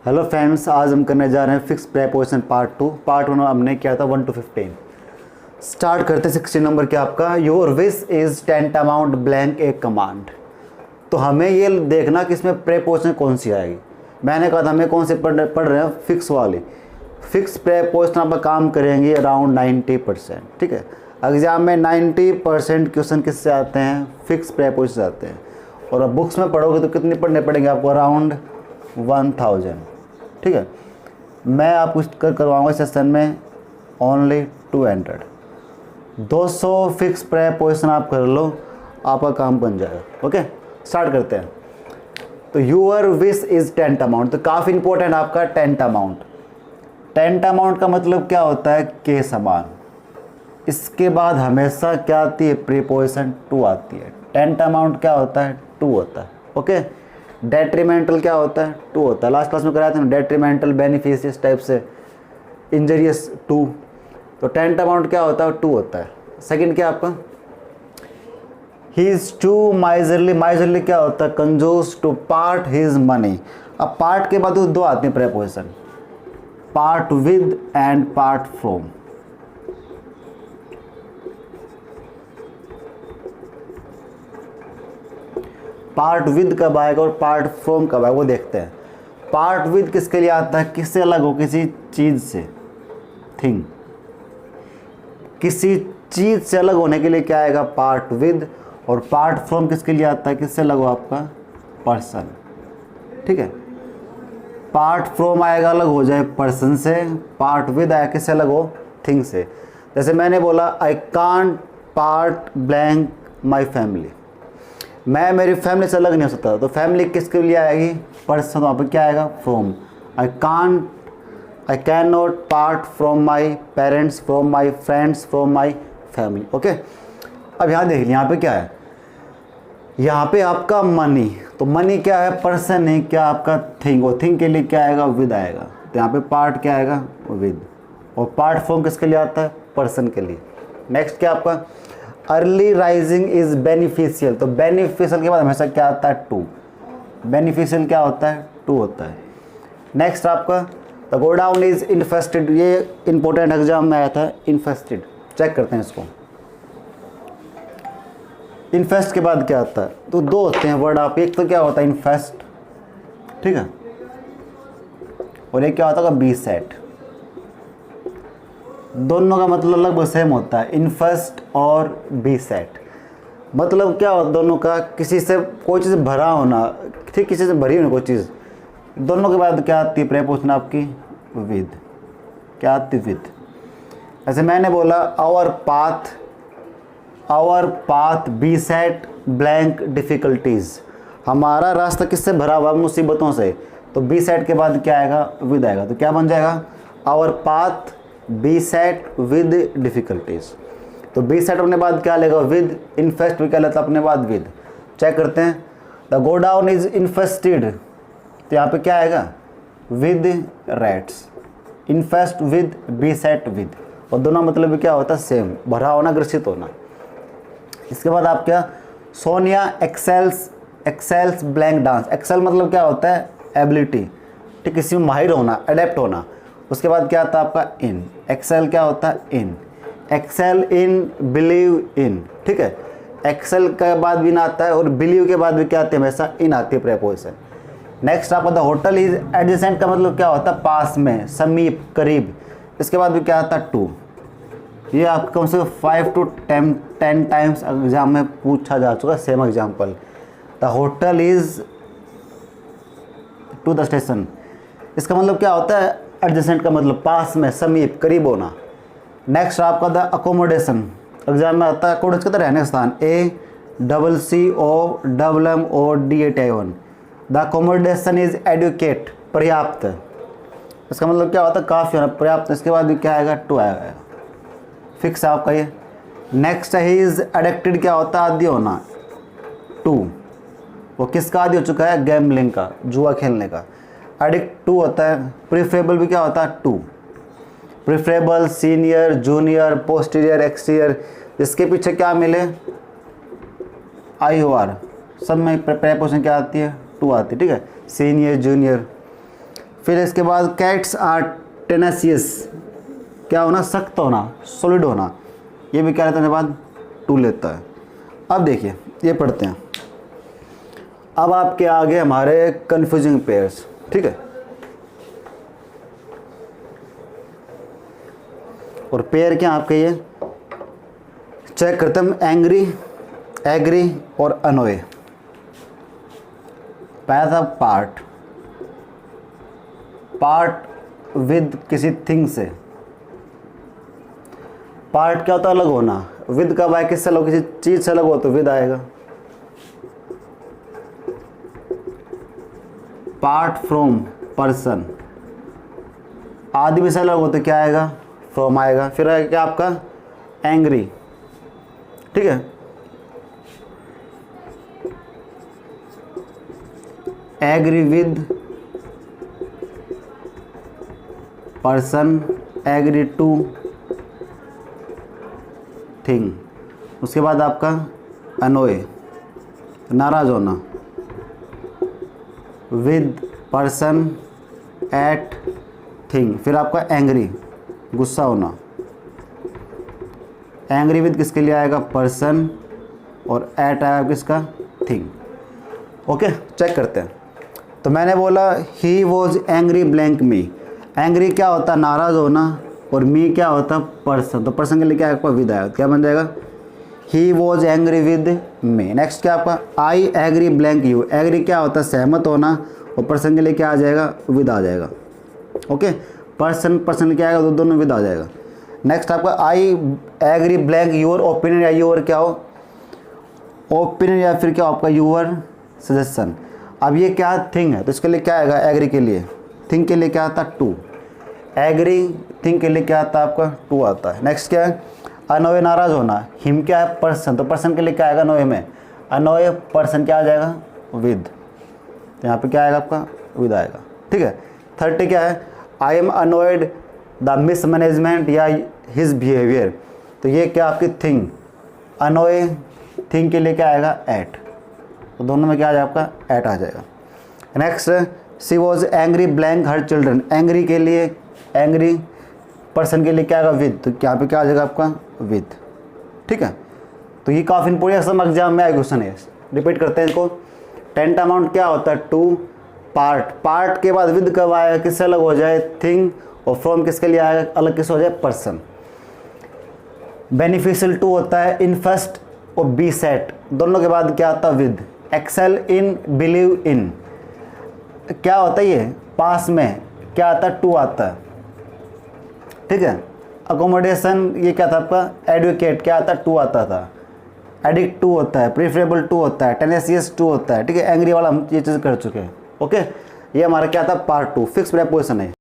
Hello friends, आज हम करने जा रहे हैं फिक्स प्रेपोजिशन पार्ट 1 हमने किया था 1 to 15। स्टार्ट करते 16 नंबर के आपका your wish is tantamount blank a command. तो हमें ये देखना कि इसमें प्रेपोजिशन कौन सी आएगी। मैंने कहा था हमें कौन से पढ़ रहे हैं, फिक्स वाली। फिक्स प्रेपोजिशन आप काम करेंगे अराउंड 90%। ठीक है, एग्जाम में 90% क्वेश्चन किससे आते हैं, फिक्स प्रेपोजिशन आते हैं। और अब बुक्स में पढ़ोगे तो कितने पढ़ने पड़ेंगे आपको, अराउंड 1000। ठीक है, मैं आपको करवाऊंगा सेशन में ओनली 200 फिक्स प्रेपोजिशन आप कर लो, आपका काम बन जाएगा। ओके, स्टार्ट करते हैं। तो यूअर विश इज टेंटामाउंट, तो काफ़ी इंपॉर्टेंट आपका टेंटामाउंट। टेंटामाउंट का मतलब क्या होता है, के समान। इसके बाद हमेशा क्या आती है, प्रीपोजिशन टू आती है। टेंटामाउंट क्या होता है, टू होता है। ओके, डेट्रीमेंटल क्या होता है, टू होता है। लास्ट क्लास में कराया था डेट्रीमेंटल, बेनिफिशियस टाइप से, इंजरियस टू। तो टेंटामाउंट क्या होता है, टू होता है। सेकंड क्या आपका, he is too miserly. Miserly क्या होता है, कंजूस टू पार्ट हिज मनी। अब पार्ट के बाद दो आते हैं preposition, part with and part from. Part with कब आएगा और पार्ट फ्रॉम कब आएगा वो देखते हैं। पार्ट विद किसके लिए आता है, किससे अलग हो, किसी चीज़ से, थिंग। किसी चीज़ से अलग होने के लिए क्या आएगा, पार्ट विद। और पार्ट फ्रॉम किसके लिए आता है, किससे अलग हो, आपका पर्सन। ठीक है, पार्ट फ्रॉम आएगा अलग हो जाए पर्सन से, पार्ट विद आया किससे अलग हो, थिंग से। जैसे मैंने बोला I can't part blank my family, मैं मेरी फैमिली से अलग नहीं हो सकता। तो फैमिली किसके लिए आएगी, पर्सन। वहाँ पर क्या आएगा, from. I can not part from my parents, from my friends, from my family. Okay, अब यहाँ देख लिया, यहाँ पे क्या है, यहाँ पे आपका मनी। तो मनी क्या है, पर्सन है, क्या आपका थिंग। और थिंग के लिए क्या आएगा, विद आएगा। तो यहाँ पे पार्ट क्या आएगा, विद। और पार्ट फ्रॉम किसके लिए आता है, पर्सन के लिए। नेक्स्ट क्या आपका, अर्ली राइजिंग इज बेनिफिशियल। तो बेनिफिशियल के बाद हमेशा क्या आता है, टू। बेनिफिशियल क्या होता है, टू होता है। नेक्स्ट आपका द गोडाउन इज इन्फेस्टेड। ये इंपॉर्टेंट एग्जाम में आया था, इन्फेस्टेड। चेक करते हैं इसको। इन्फेस्ट के बाद क्या आता है, तो दो होते हैं वर्ड आप, एक तो क्या होता है इन्फेस्ट, ठीक है, और एक क्या होता है बी सेट। दोनों का मतलब लगभग सेम होता है, इन्फेस्ट और बी सेट। मतलब क्या होता है दोनों का, किसी से कोई चीज़ भरा होना, ठीक, किसी से भरी होना कोई चीज़। दोनों के बाद क्या आती है प्रेपोजिशन आपकी, विद। क्या आती है, विद। ऐसे मैंने बोला our path be set blank difficulties. हमारा रास्ता किससे भरा हुआ, मुसीबतों से। तो बी सेट के बाद क्या आएगा, विद आएगा। तो क्या बन जाएगा, our path be set with difficulties. तो बी सेट अपने बाद क्या लेगा, विद। इन्फेस्ट भी क्या लेता अपने बाद, विद। चेक करते हैं, द गोडाउन इज इन्फेस्टेड। तो यहाँ पे क्या आएगा, with rats. Infest with, be set with. और दोनों मतलब क्या होता है, सेम, भरा होना, ग्रसित होना। इसके बाद आप क्या, सोनिया एक्सेल्स ब्लैंक डांस। एक्सेल मतलब क्या होता है, एबिलिटी, ठीक, किसी में माहिर होना, अडेप्ट होना। उसके बाद क्या आता है आपका, इन। एक्सेल क्या होता है, इन। एक्सेल इन, बिलीव इन। ठीक है, एक्सेल के बाद भी ना आता है और बिलीव के बाद भी क्या आती है, हमेशा इन आती है प्रेपोजिशन। नेक्स्ट आपका द होटल इज एडजेसेंट का मतलब क्या होता है, पास में, समीप, करीब। इसके बाद भी क्या आता है, टू। ये आपको कम से कम 5 to 10 टाइम्स एग्जाम में पूछा जा चुका है, same example. The hotel is to the station. इसका मतलब क्या होता है, एडजेसेंट का मतलब पास में, समीप, करीब होना। नेक्स्ट आपका द अकोमोडेशन, एग्जाम में आता है अकोमोडेशन का रहने का स्थान, ACCOMMODATION। The accommodation is adequate, पर्याप्त। इसका मतलब क्या होता है, काफ़ी होना, पर्याप्त। इसके बाद भी क्या आएगा, टू आएगा। फिक्स आपका ये। नेक्स्ट ही इज एडिक्टेड, क्या होता है, आदी होना, टू। वो किसका आदी हो चुका है, गैम्बलिंग का, जुआ खेलने का। एडिक्ट टू होता है। प्रीफरेबल भी क्या होता है, to. Preferable, senior, junior, posterior, exterior, इसके पीछे क्या मिले, IOR, सब में प्रेपोजिशन क्या आती है, टू आती है। ठीक है, सीनियर, जूनियर। फिर इसके बाद कैट्स आर टेनेसियस, क्या होना, सख्त होना, सॉलिड होना, ये भी क्या लेता है बाद टू लेता है। अब देखिए ये पढ़ते हैं। अब आपके आगे हमारे कन्फ्यूजिंग पेयर्स, ठीक है। और पेयर क्या आपके ये चेक करते हैं हम, एंग्री, एग्री और अनोए। पहला पार्ट, पार्ट विद किसी थिंग से, पार्ट क्या होता है, अलग होना, विद का बाय किससे अलग, किसी चीज से अलग हो तो विद आएगा। पार्ट फ्रॉम पर्सन, आदमी से अलग हो तो क्या आएगा, फ्रॉम आएगा। फिर आएगा क्या आपका एंग्री, ठीक है। Agree with person, agree to thing. उसके बाद आपका अनोए, नाराज होना, विद पर्सन एट थिंग। फिर आपका एंग्री, गुस्सा होना, एंग्री विद किसके लिए आएगा, पर्सन, और एट आएगा किसका, थिंग। ओके, चेक करते हैं। तो मैंने बोला ही was angry blank me, angry क्या होता है, नाराज होना, और मी क्या होता है, पर्सन। तो पर्सन के लिए क्या आपका विद आएगा, क्या बन जाएगा, he was angry with me. Next क्या आपका, I agree blank you, agree क्या होता है, सहमत होना, और पर्सन के लिए क्या आ जाएगा, विद आ जाएगा। ओके, पर्सन पर्सन क्या आएगा, दोनों विद आ जाएगा। नेक्स्ट आपका I agree blank your opinion, या यूर क्या हो, ओपिनियन, या फिर क्या आपका यूर सजेशन। अब ये क्या थिंग है, तो इसके लिए क्या आएगा, एग्री के लिए, थिंग के लिए क्या आता है, टू, एग्री थिंग के लिए क्या आता है आपका, टू आता है। नेक्स्ट क्या है, अनोए, नाराज होना, हिम क्या है, पर्सन, तो पर्सन के लिए क्या आएगा, अनोए में, अनोए पर्सन क्या आ जाएगा, विद। तो यहाँ पे क्या आएगा आपका, विद आएगा, ठीक है। 30 क्या है, आई एम अनोयड द मिसमैनेजमेंट या हिज बिहेवियर, तो ये क्या आपकी थिंग, अनोए, थिंग के लिए क्या आएगा, एट, तो दोनों में क्या आ जाएगा आपका, एट आ जाएगा। Next, she was angry blank her children, angry के लिए, एंग्री पर्सन के लिए क्या आएगा, विद, तो यहाँ पे क्या आ जाएगा आपका, विद, ठीक है। तो ये काफ़ी इंपोर्टेंट सब एग्जाम में आए क्वेश्चन है, रिपीट करते हैं इसको। टेंट अमाउंट क्या होता है, टू, पार्ट, पार्ट के बाद विद कब आएगा, किससे अलग हो जाए, थिंग, और फ्रॉम किसके लिए आएगा, अलग किससे हो जाए, पर्सन। बेनिफिशियल टू होता है इन फर्स्ट और बी सेट, दोनों के बाद क्या आता है, with. Excel in, believe in, क्या होता है ये, पास में क्या आता है, टू आता है, ठीक है। अकोमोडेशन, ये क्या था आपका, एडवोकेट, क्या आता है, टू आता था। एडिक्ट टू होता है, प्रीफरेबल टू होता है, टेनेसियस टू होता है, ठीक है। एंग्री वाला हम ये चीज़ कर चुके हैं। ओके, ये हमारा क्या था, पार्ट 2, फिक्स प्रेपोजिशन है।